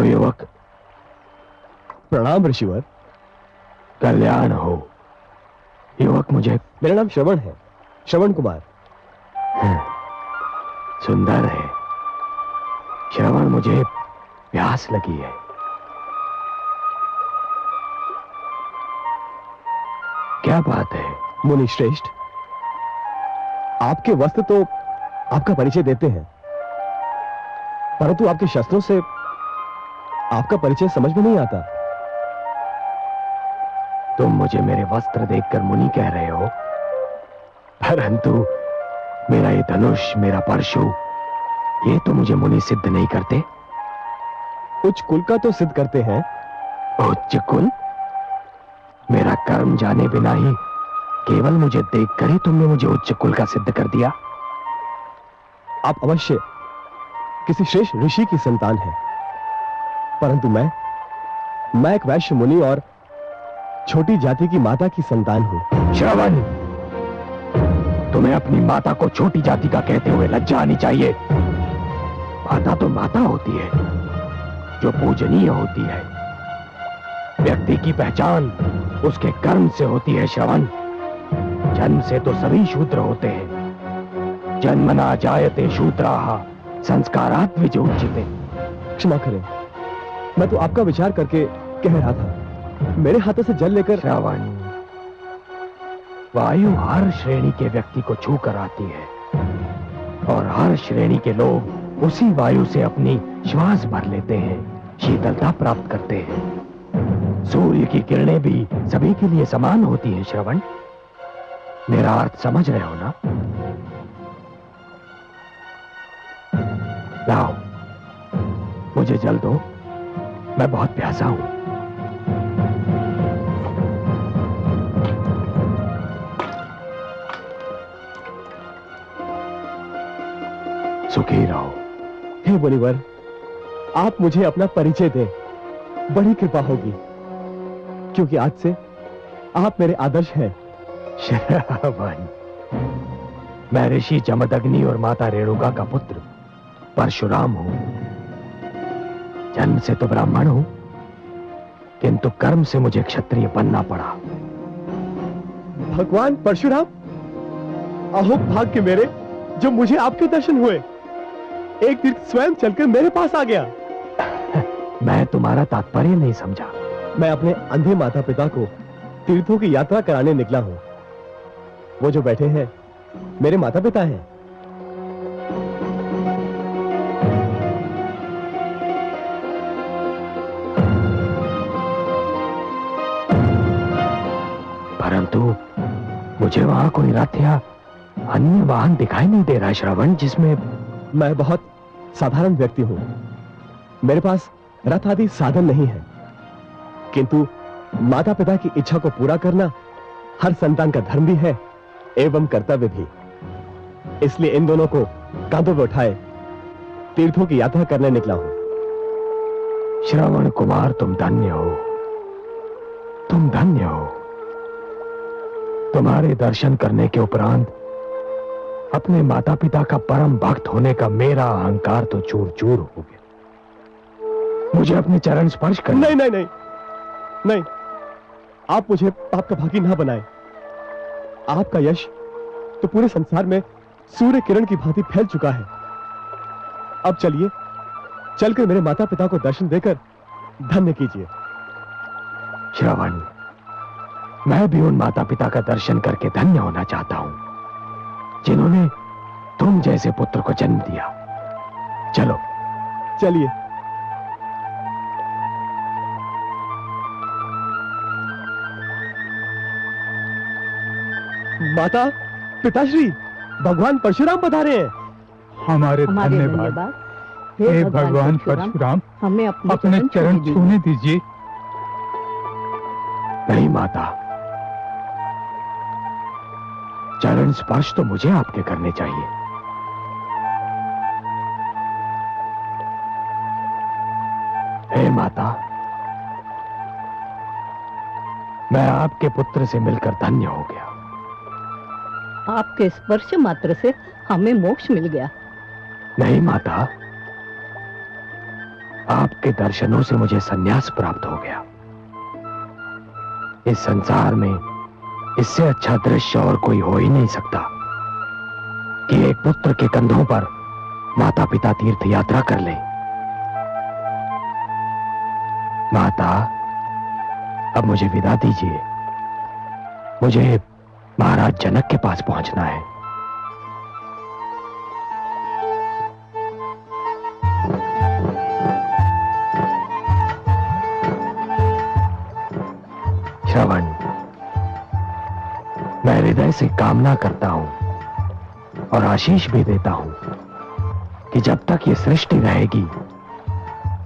युवक। प्रणाम ऋषिवर। कल्याण हो युवक। मेरा नाम श्रवण है, श्रवण कुमार। सुंदर है श्रवण, मुझे प्यास लगी है। क्या बात है? मुनि श्रेष्ठ, आपके वस्त्र तो आपका परिचय देते हैं, परंतु आपके शस्त्रों से आपका परिचय समझ में नहीं आता। तुम मुझे मेरे वस्त्र देखकर मुनि कह रहे हो, परंतु मेरा ये धनुष, मेरा परशु, ये तो मुझे मुनि सिद्ध नहीं करते। उच्च कुल का तो सिद्ध करते हैं। उच्च कुल? मेरा कर्म जाने बिना ही केवल मुझे देखकर ही तुमने मुझे उच्च कुल का सिद्ध कर दिया। आप अवश्य किसी श्रेष्ठ ऋषि की संतान हैं, परंतु मैं एक वैश्य मुनि और छोटी जाति की माता की संतान हूं। श्रवण, तुम्हें अपनी माता को छोटी जाति का कहते हुए लज्जा आनी चाहिए। माता तो माता होती है, जो पूजनीय होती है। व्यक्ति की पहचान उसके कर्म से होती है श्रवण। जन्म से तो सभी शूद्र होते हैं। जन्मना जायते शूद्राः संस्कारात् विजोच्यते। क्षमा करें, मैं तो आपका विचार करके कह रहा था। मेरे हाथों से जल लेकर। श्रवण, वायु हर श्रेणी के व्यक्ति को छू कर आती है, और हर श्रेणी के लोग उसी वायु से अपनी श्वास भर लेते हैं, शीतलता प्राप्त करते हैं। सूर्य की किरणें भी सभी के लिए समान होती हैं श्रवण। मेरा अर्थ समझ रहे हो ना? लाओ मुझे जल दो, मैं बहुत प्यासा हूं। सुखी रहो। हे मुनिवर, आप मुझे अपना परिचय दें, बड़ी कृपा होगी, क्योंकि आज से आप मेरे आदर्श हैं। श्रवण, मैं ऋषि जमदग्नि और माता रेणुका का पुत्र परशुराम हूं। जन्म से तो ब्राह्मण हूं, किंतु कर्म से मुझे क्षत्रिय बनना पड़ा। भगवान परशुराम, अहो भाग्य मेरे, जो मुझे आपके दर्शन हुए। एक तीर्थ स्वयं चलकर मेरे पास आ गया। मैं तुम्हारा तात्पर्य नहीं समझा। मैं अपने अंधे माता पिता को तीर्थों की यात्रा कराने निकला हूं। वो जो बैठे हैं मेरे माता पिता हैं। परंतु मुझे वहां कोई रथ या अन्य वाहन दिखाई नहीं दे रहा श्रवण, जिसमें मैं बहुत साधारण व्यक्ति हूं। मेरे पास रथ आदि साधन नहीं है, किंतु माता पिता की इच्छा को पूरा करना हर संतान का धर्म भी है एवं कर्तव्य भी। इसलिए इन दोनों को कांधों पर उठाए तीर्थों की यात्रा करने निकला हूं। श्रवण कुमार, तुम धन्य हो, तुम धन्य हो। तुम्हारे दर्शन करने के उपरांत अपने माता पिता का परम भक्त होने का मेरा अहंकार तो चूर चूर हो गया। मुझे अपने चरण स्पर्श कर। नहीं नहीं नहीं नहीं, आप मुझे पाप का भागी ना बनाए। आपका यश तो पूरे संसार में सूर्य किरण की भांति फैल चुका है। अब चलिए, चलकर मेरे माता पिता को दर्शन देकर धन्य कीजिए। श्रवण, मैं भी उन माता पिता का दर्शन करके धन्य होना चाहता हूं, जिन्होंने तुम जैसे पुत्र को जन्म दिया। चलो चलिए। माता पिताश्री, भगवान परशुराम पधारे हैं। हमारे धन्यवाद। हे भगवान परशुराम, हमें अपने चरण छूने दीजिए। नहीं माता, चरण स्पर्श तो मुझे आपके करने चाहिए। हे माता, मैं आपके पुत्र से मिलकर धन्य हो गया। आपके स्पर्श मात्र से हमें मोक्ष मिल गया। नहीं माता, आपके दर्शनों से मुझे संन्यास प्राप्त हो गया। इस संसार में इससे अच्छा दृश्य और कोई हो ही नहीं सकता कि एक पुत्र के कंधों पर माता पिता तीर्थ यात्रा कर ले। माता, अब मुझे विदा दीजिए। मुझे महाराज जनक के पास पहुंचना है। श्रवण, मैं हृदय से कामना करता हूं और आशीष भी देता हूं कि जब तक ये सृष्टि रहेगी,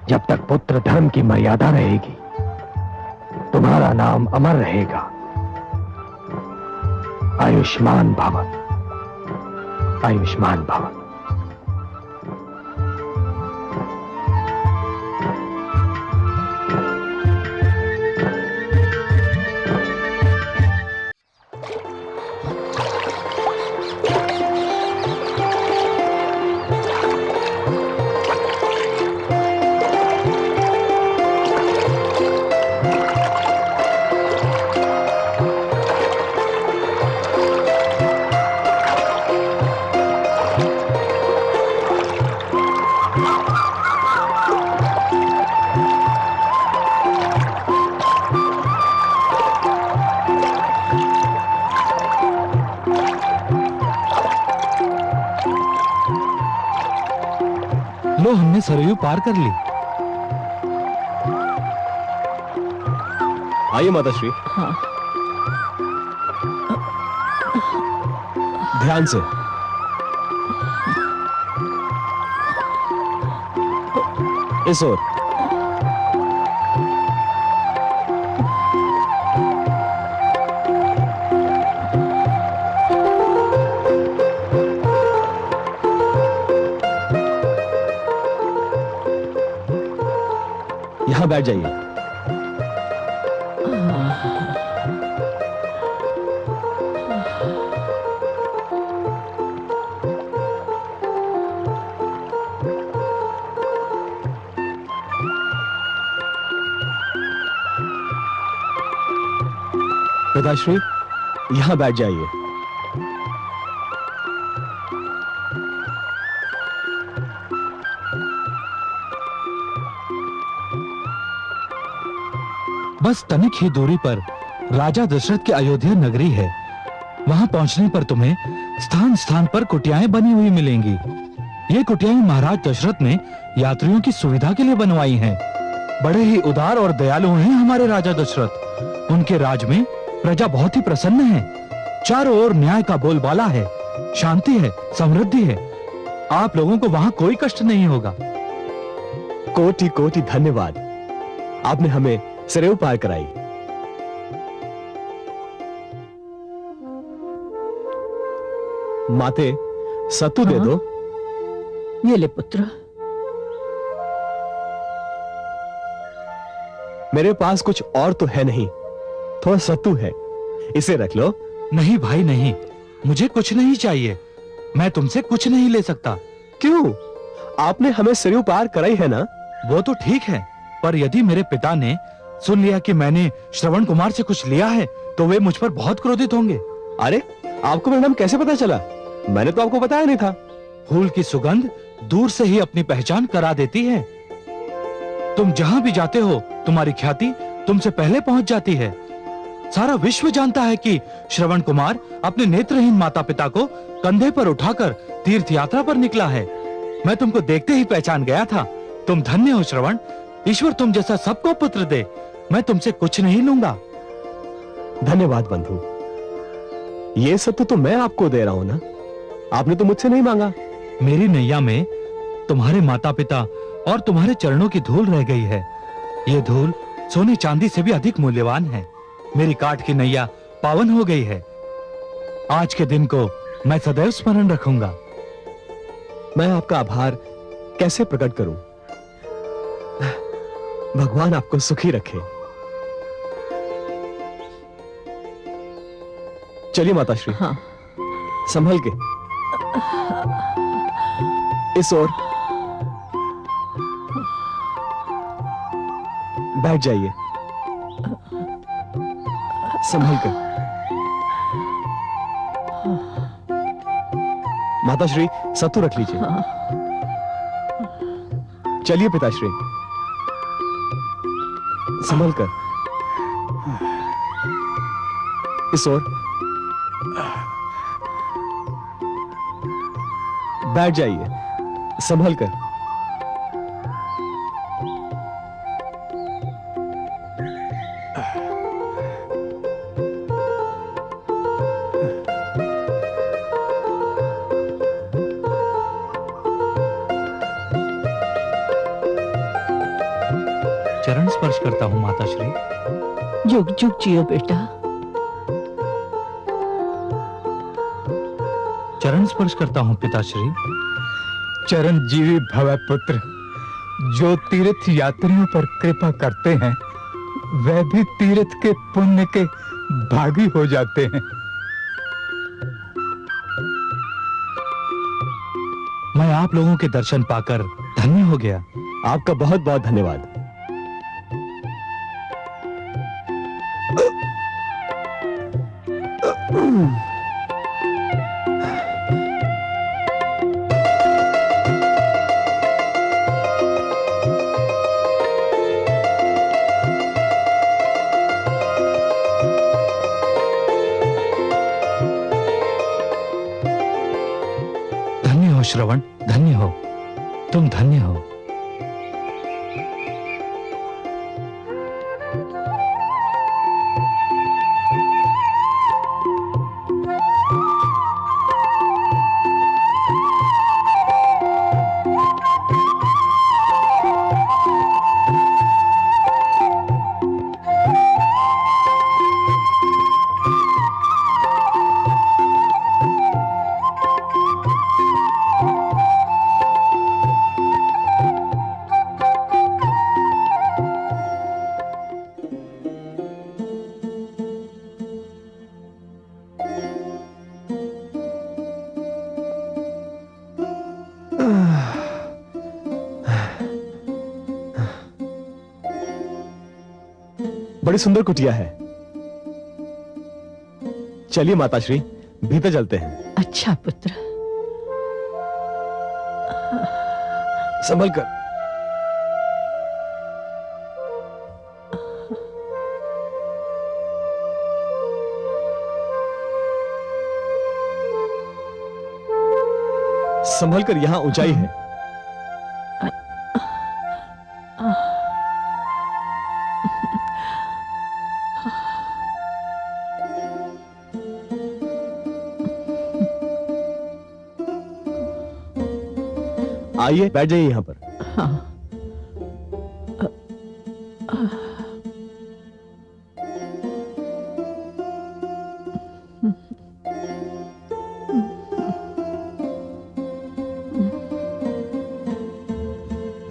जब तक पुत्र धर्म की मर्यादा रहेगी, तुम्हारा नाम अमर रहेगा। आयुष्मान भव, आयुष्मान भव। लो, हमने सरयू पार कर ली। आइए माताश्री। हाँ। ध्यान से। इस ओर। यहां बैठ जाइए। पिताश्री, यहां बैठ जाइए। बस तनिक ही दूरी पर राजा दशरथ की अयोध्या नगरी है। वहां पहुंचने पर तुम्हें स्थान स्थान पर कुटियाएं बनी हुई मिलेंगी। ये कुटियाएं महाराज दशरथ ने यात्रियों की सुविधा के लिए बनवाई हैं। बड़े ही उदार और दयालु हैं हमारे राजा दशरथ। उनके राज में प्रजा बहुत ही प्रसन्न है। चारों ओर न्याय का बोलबाला है, शांति है, समृद्धि है। आप लोगों को वहां कोई कष्ट नहीं होगा। कोटि कोटि धन्यवाद, आपने हमें सरयू पार कराई। माते, सत्तू दे दो। ये ले पुत्र। मेरे पास कुछ और तो है नहीं, थोड़ा सत्तू है, इसे रख लो। नहीं भाई नहीं, मुझे कुछ नहीं चाहिए। मैं तुमसे कुछ नहीं ले सकता। क्यों? आपने हमें सरयू पार कराई है ना। वो तो ठीक है, पर यदि मेरे पिता ने सुन लिया कि मैंने श्रवण कुमार से कुछ लिया है तो वे मुझ पर बहुत क्रोधित होंगे। अरे, आपको मेरा नाम कैसे पता चला? मैंने तो आपको बताया नहीं था। फूल की सुगंध दूर से ही अपनी पहचान करा देती है। तुम जहां भी जाते हो तुम्हारी ख्याति तुमसे पहले पहुंच जाती है। सारा विश्व जानता है कि श्रवण कुमार अपने नेत्रहीन माता पिता को कंधे पर उठाकर तीर्थ यात्रा पर निकला है। मैं तुमको देखते ही पहचान गया था। तुम धन्य हो श्रवण। ईश्वर तुम जैसा सबको पुत्र दे। मैं तुमसे कुछ नहीं लूंगा। धन्यवाद बंधु। ये सत्तू तो मैं आपको दे रहा हूं ना, आपने तो मुझसे नहीं मांगा। मेरी नैया में तुम्हारे माता पिता और तुम्हारे चरणों की धूल रह गई है। ये धूल सोने चांदी से भी अधिक मूल्यवान है। मेरी काठ की नैया पावन हो गई है। आज के दिन को मैं सदैव स्मरण रखूंगा। मैं आपका आभार कैसे प्रकट करूं? भगवान आपको सुखी रखे। चलिए माताश्री। हाँ। संभल के। इस ओर। बैठ जाइए, संभल कर। माताश्री, सत्तू रख लीजिए। चलिए पिताश्री, संभल कर। इस ओर बैठ जाइए, संभल कर। चरण स्पर्श करता हूं माताश्री। जुग जुग जियो बेटा। चरण स्पर्श करता हूं पिताश्री। चिरंजीवी भव पुत्र। जो तीर्थ यात्रियों पर कृपा करते हैं वह भी तीर्थ के पुण्य के भागी हो जाते हैं। मैं आप लोगों के दर्शन पाकर धन्य हो गया। आपका बहुत बहुत धन्यवाद। श्रवण, धन्य हो, तुम धन्य हो। बड़ी सुंदर कुटिया है। चलिए माताश्री, भीतर चलते हैं। अच्छा पुत्र। संभल कर। संभल कर, यहां ऊंचाई है। आइए, बैठ जाइए यहां पर। हाँ।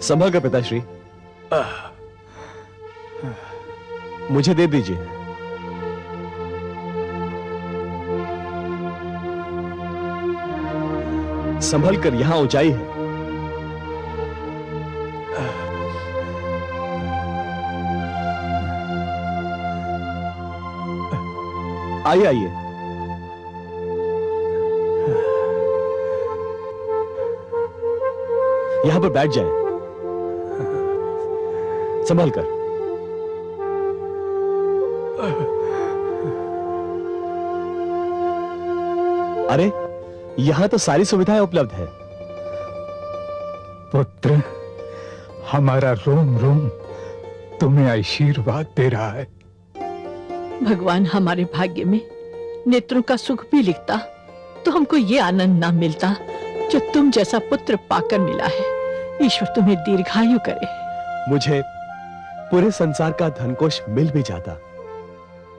संभल कर पिताश्री, मुझे दे दीजिए। संभल कर, यहां ऊंचाई है। आइए आइए। यहां पर बैठ जाए, संभल कर। अरे, यहां तो सारी सुविधाएं उपलब्ध है। पुत्र, हमारा रोम रोम तुम्हें आशीर्वाद दे रहा है। भगवान हमारे भाग्य में नेत्रों का सुख भी लिखता तो हमको ये आनंद ना मिलता जो तुम जैसा पुत्र पाकर मिला है। ईश्वर तुम्हें दीर्घायु करे। मुझे पूरे संसार का धनकोष मिल भी जाता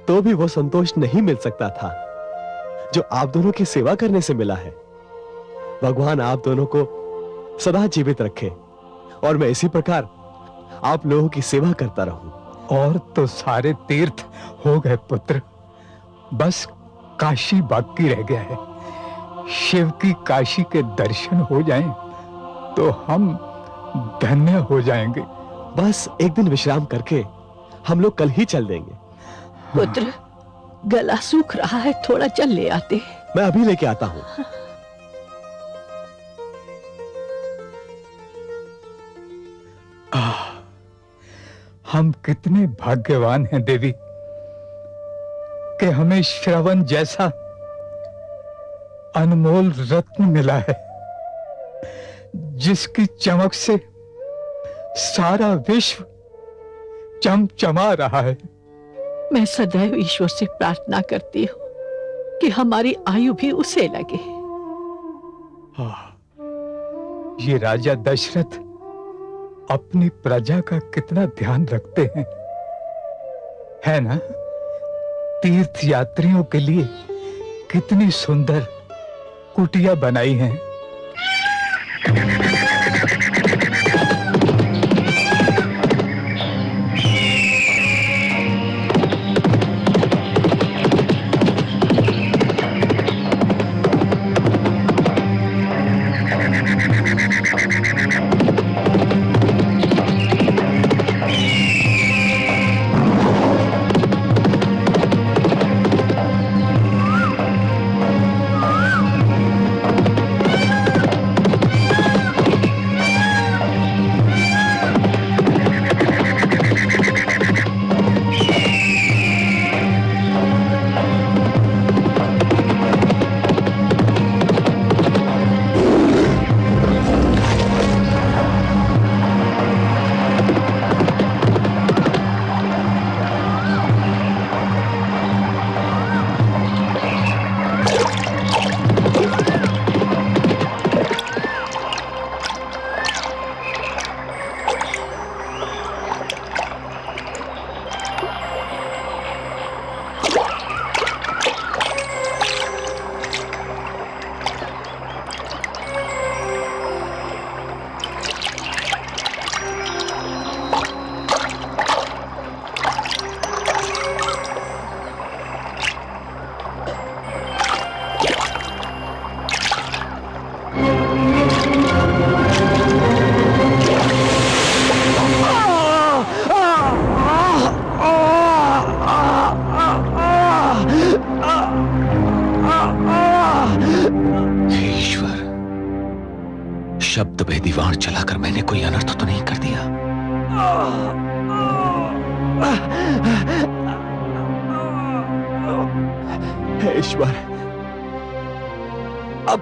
तो भी वो संतोष नहीं मिल सकता था जो आप दोनों की सेवा करने से मिला है। भगवान आप दोनों को सदा जीवित रखे और मैं इसी प्रकार आप लोगों की सेवा करता रहूं। और तो सारे तीर्थ हो गए पुत्र, बस काशी बाकी रह गया है। शिव की काशी के दर्शन हो जाएं तो हम धन्य हो जाएंगे। बस एक दिन विश्राम करके हम लोग कल ही चल देंगे। पुत्र, गला सूख रहा है, थोड़ा जल ले आते। मैं अभी लेके आता हूं। हम कितने भाग्यवान हैं देवी कि हमें श्रवण जैसा अनमोल रत्न मिला है, जिसकी चमक से सारा विश्व चमचमा रहा है। मैं सदैव ईश्वर से प्रार्थना करती हूँ कि हमारी आयु भी उसे लगे। ये राजा दशरथ अपनी प्रजा का कितना ध्यान रखते हैं, है ना? तीर्थ यात्रियों के लिए कितनी सुंदर कुटिया बनाई हैं। शब्द भेदी वाण चलाकर मैंने कोई अनर्थ तो नहीं कर दिया? हे ईश्वर, अब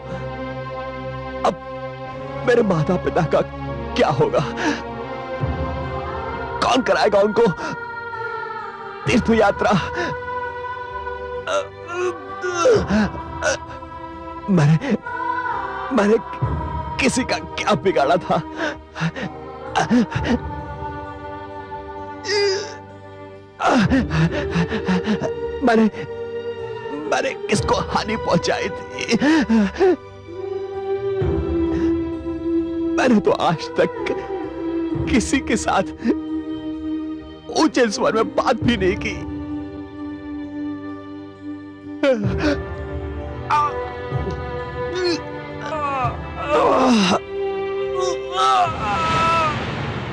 मेरे माता पिता का क्या होगा? कौन कराएगा उनको तीर्थ यात्रा? मैंने किसी का क्या बिगाड़ा था? मैंने किसको हानि पहुंचाई थी? मैंने तो आज तक किसी के साथ ऊंचे स्वर में बात भी नहीं की।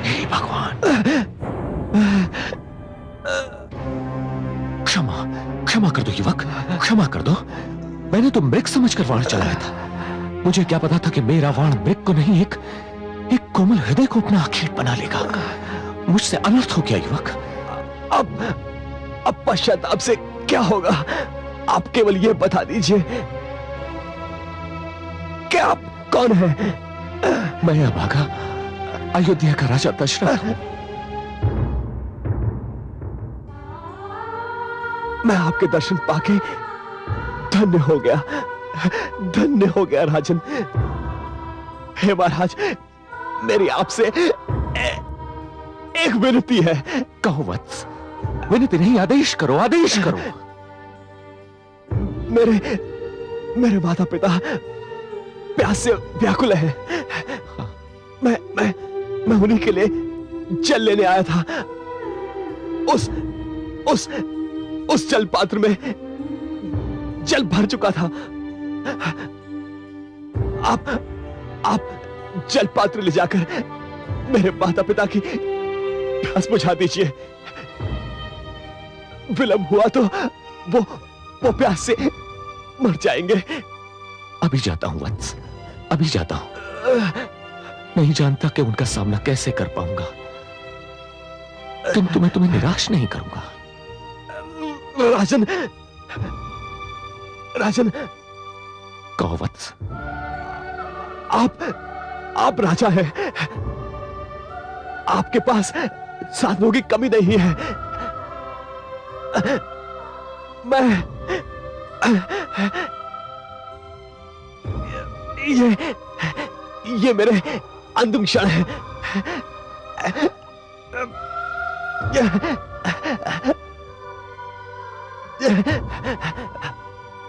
हे भगवान, क्षमा कर दो युवक, क्षमा कर दो। मैंने तो मृग समझकर वाण चलाया था। मुझे क्या पता था कि मेरा वाण मृग को नहीं, एक कोमल हृदय को अपना आखेट बना लेगा। मुझसे अनर्थ हो गया युवक। अब पश्चाताप से क्या होगा? आप केवल ये बता दीजिए कि आप कौन है? मैं अभागा अयोध्या का राजा दशरथ हूं। मैं आपके दर्शन पाके धन्य हो गया राजन। हे महाराज, मेरी आपसे एक विनती है। कहो वत्स। विनती नहीं, आदेश करो, आदेश करो। मेरे माता पिता प्यास से व्याकुल है। मैं उन्हीं के लिए जल लेने आया था। उस जल पात्र में जल भर चुका था। आप जल पात्र ले जाकर मेरे माता पिता की प्यास बुझा दीजिए। विलंब हुआ तो वो प्यास से मर जाएंगे। अभी जाता हूं वत्स, अभी जाता हूं। नहीं जानता कि उनका सामना कैसे कर पाऊंगा, किंतु मैं तुम्हें निराश नहीं करूंगा। राजन, राजन, कहो वत्स। आप राजा हैं। आपके पास साधनों की कमी नहीं है। ये मेरे अंतिम क्षण है।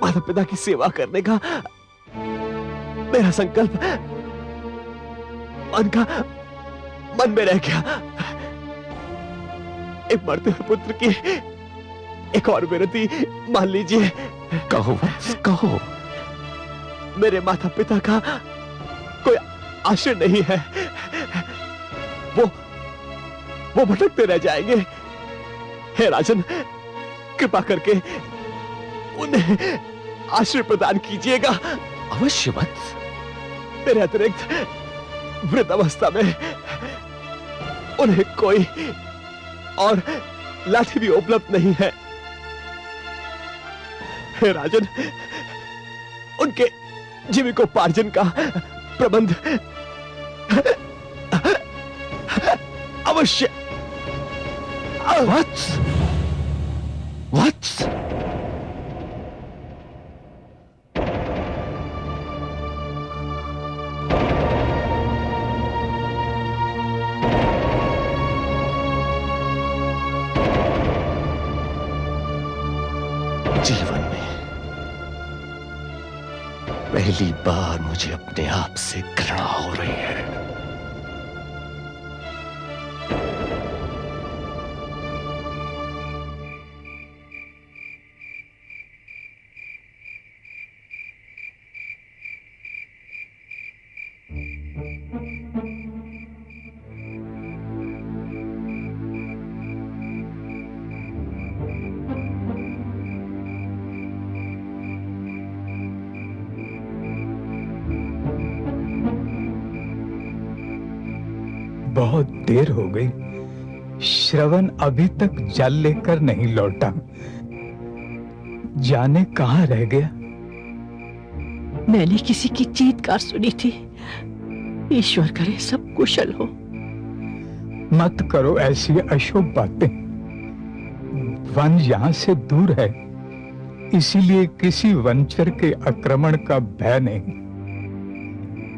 माता पिता की सेवा करने का मेरा संकल्प मन में रह गया। एक मरते हुए पुत्र की एक और विनती मान लीजिए। कहो वत्स, कहो। मेरे माता पिता का कोई आश्रय नहीं है। वो भटकते रह जाएंगे। हे राजन, कृपा करके उन्हें आश्रय प्रदान कीजिएगा। अवश्य वत्स। मेरे अतिरिक्त वृद्ध अवस्था में उन्हें कोई और लाठी भी उपलब्ध नहीं है। हे राजन, उनके जीविकोपार्जन का प्रबंध अवश्य। वत्स, वत्स। जीवन में पहली बार मुझे अपने आप से घृणा हो रही है। बहुत देर हो गई, श्रवण अभी तक जल लेकर नहीं लौटा। जाने कहां रह गया। मैंने किसी की चीत्कार सुनी थी। ईश्वर करे सब कुशल हो। मत करो ऐसी अशुभ बातें। वन यहां से दूर है, इसीलिए किसी वनचर के आक्रमण का भय नहीं।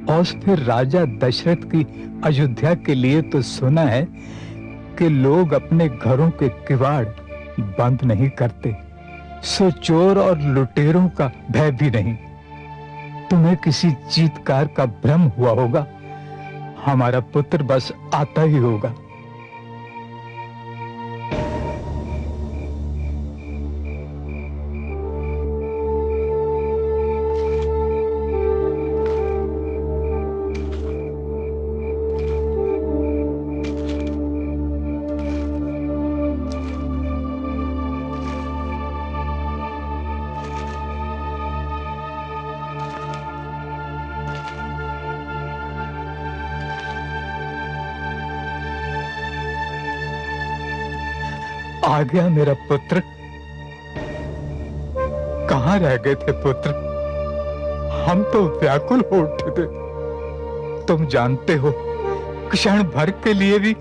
और फिर राजा दशरथ की अयोध्या के लिए तो सुना है कि लोग अपने घरों के किवाड़ बंद नहीं करते, सो चोर और लुटेरों का भय भी नहीं। तुम्हें किसी चीत्कार का भ्रम हुआ होगा। हमारा पुत्र बस आता ही होगा। आ गया मेरा पुत्र। कहां रह गए थे पुत्र? हम तो व्याकुल हो उठे थे। तुम जानते हो, क्षण भर के लिए भी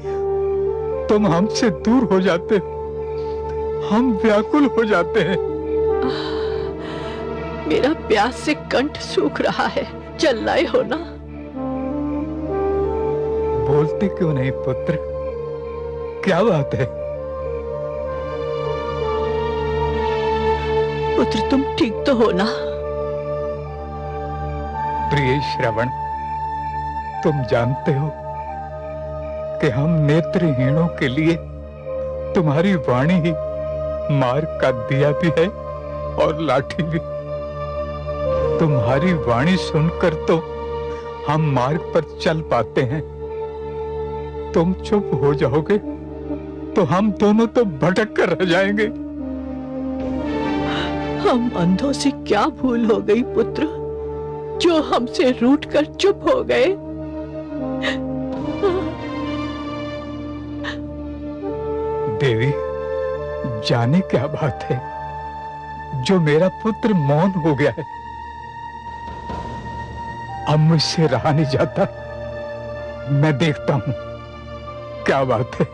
तुम हमसे दूर हो जाते हो। हम व्याकुल हो जाते हैं। मेरा प्यास से कंठ सूख रहा है, चल लाए हो ना। बोलते क्यों नहीं पुत्र? क्या बात है? पुत्र तुम ठीक तो हो ना? प्रिय श्रवण, तुम जानते हो कि हम नेत्रहीनों के लिए तुम्हारी वाणी ही मार्ग का दिया भी है और लाठी भी। तुम्हारी वाणी सुनकर तो हम मार्ग पर चल पाते हैं। तुम चुप हो जाओगे तो हम दोनों तो भटक कर रह जाएंगे। हम अंधों से क्या भूल हो गई पुत्र, जो हमसे रूठ कर चुप हो गए। देवी, जाने क्या बात है जो मेरा पुत्र मौन हो गया है। अब मुझसे रहा नहीं जाता। मैं देखता हूं क्या बात है।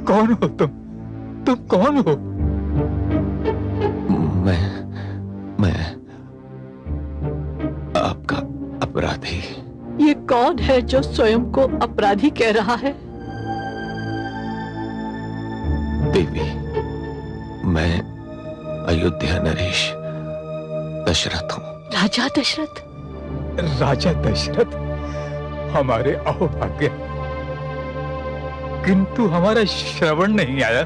कौन हो तुम? तुम कौन हो? मैं आपका अपराधी। ये कौन है जो स्वयं को अपराधी कह रहा है? देवी, मैं अयोध्या नरेश दशरथ हूँ। राजा दशरथ? राजा दशरथ हमारे अहोभाग्य, किंतु हमारा श्रवण नहीं आया।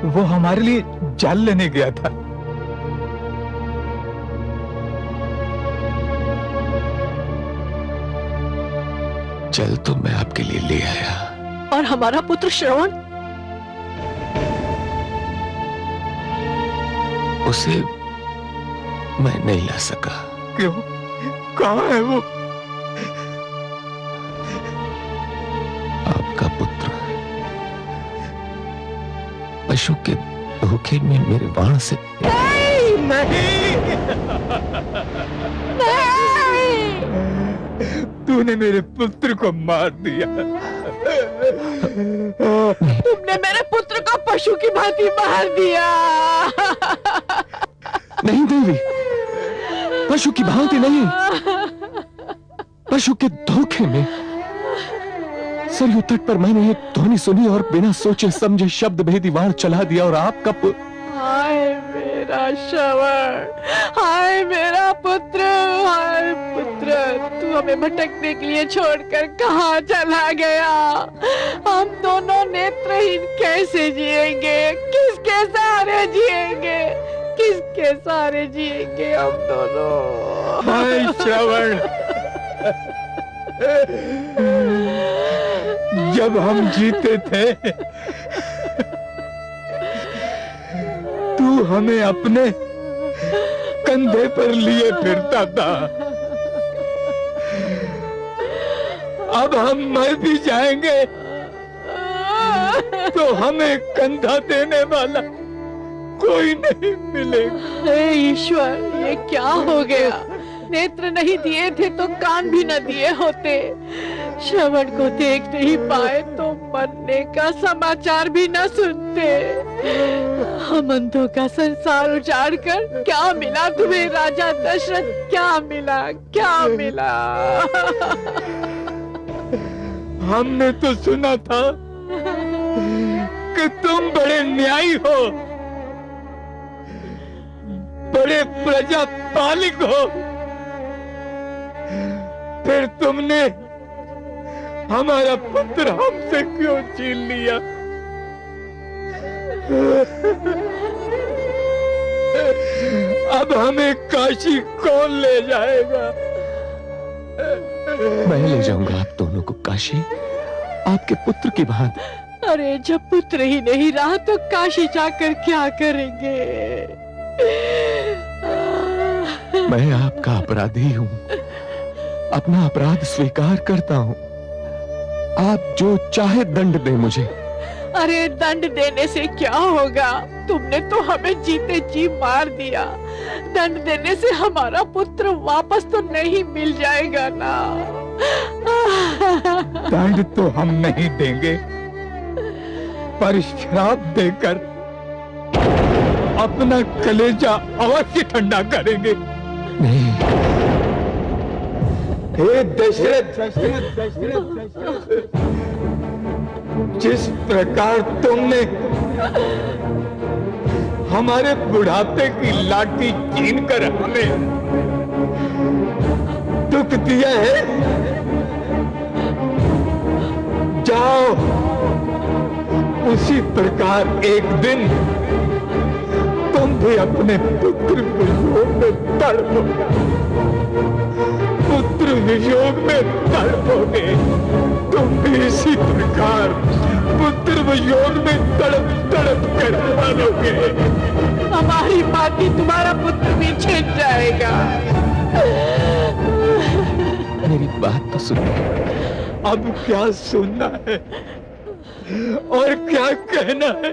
वो हमारे लिए जल लेने गया था। जल तो मैं आपके लिए ले आया। और हमारा पुत्र श्रवण? उसे मैं नहीं ला सका। क्यों? कहाँ है वो? आपका पुत्र पशु के धोखे में मेरे बाण से नहीं। तूने मेरे पुत्र को मार दिया। तुमने मेरे पुत्र को पशु की भांति मार दिया। नहीं देवी, पशु की भांति नहीं, पशु के धोखे में। सरयू तट पर मैंने एक ध्वनि सुनी और बिना सोचे समझे शब्द भेदी वाण चला दिया और आपका हाय मेरा श्रवण, हाय मेरा पुत्र, हाय पुत्र, तू हमें भटकने के लिए छोड़कर कहाँ चला गया? हम दोनों नेत्रहीन कैसे जिएंगे? किसके सहारे जिएंगे? किसके सहारे जिएंगे हम दोनों? हाय श्रवण, जब हम जीते थे तू हमें अपने कंधे पर लिए फिरता था। अब हम मर भी जाएंगे तो हमें कंधा देने वाला कोई नहीं मिलेगा। हे ईश्वर, ये क्या हो गया? नेत्र नहीं दिए थे तो कान भी न दिए होते। श्रवण को देख नहीं पाए तो मरने का समाचार भी न सुनते। हम अंधों का संसार उजाड़ कर क्या मिला तुम्हें राजा दशरथ? क्या मिला? क्या मिला? हमने तो सुना था कि तुम बड़े न्यायी हो, बड़े प्रजापालिक हो, फिर तुमने हमारा पुत्र हमसे क्यों छीन लिया? अब हमें काशी कौन ले जाएगा? मैं ले जाऊंगा आप दोनों को काशी, आपके पुत्र की भांति। अरे जब पुत्र ही नहीं रहा तो काशी जाकर क्या करेंगे? मैं आपका अपराधी हूँ, अपना अपराध स्वीकार करता हूँ। आप जो चाहे दंड दें मुझे। अरे दंड देने से क्या होगा? तुमने तो हमें जीते जी मार दिया। दंड देने से हमारा पुत्र वापस तो नहीं मिल जाएगा ना। दंड तो हम नहीं देंगे, पर श्राप देकर अपना कलेजा अवश्य ठंडा करेंगे। नहीं, हे दशरथ, जिस प्रकार तुमने हमारे बुढ़ापे की लाठी छीनकर हमें दुख दिया है, उसी प्रकार एक दिन तुम भी अपने पुत्र वियोग में तड़पोगे, पुत्र वियोग में तड़पोगे। तुम भी इसी प्रकार पुत्र वियोग में तड़प तड़प कर मरोगे। हमारी माटी तुम्हारा पुत्र भी छिन जाएगा। मेरी बात तो सुनो। अब क्या सुनना है और क्या कहना है?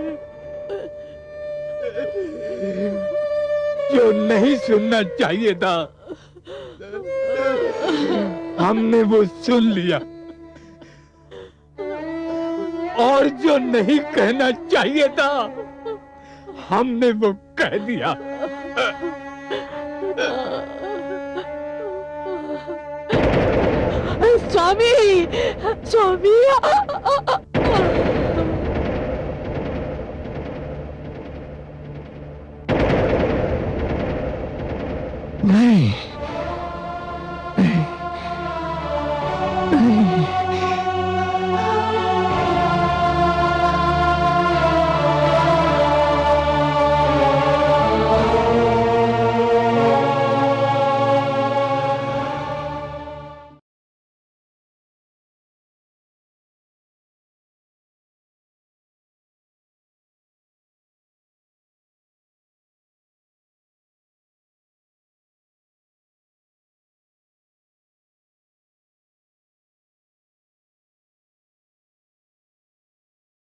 जो नहीं सुनना चाहिए था हमने वो सुन लिया, और जो नहीं कहना चाहिए था हमने वो कह दिया। स्वामी, स्वामी। नहीं,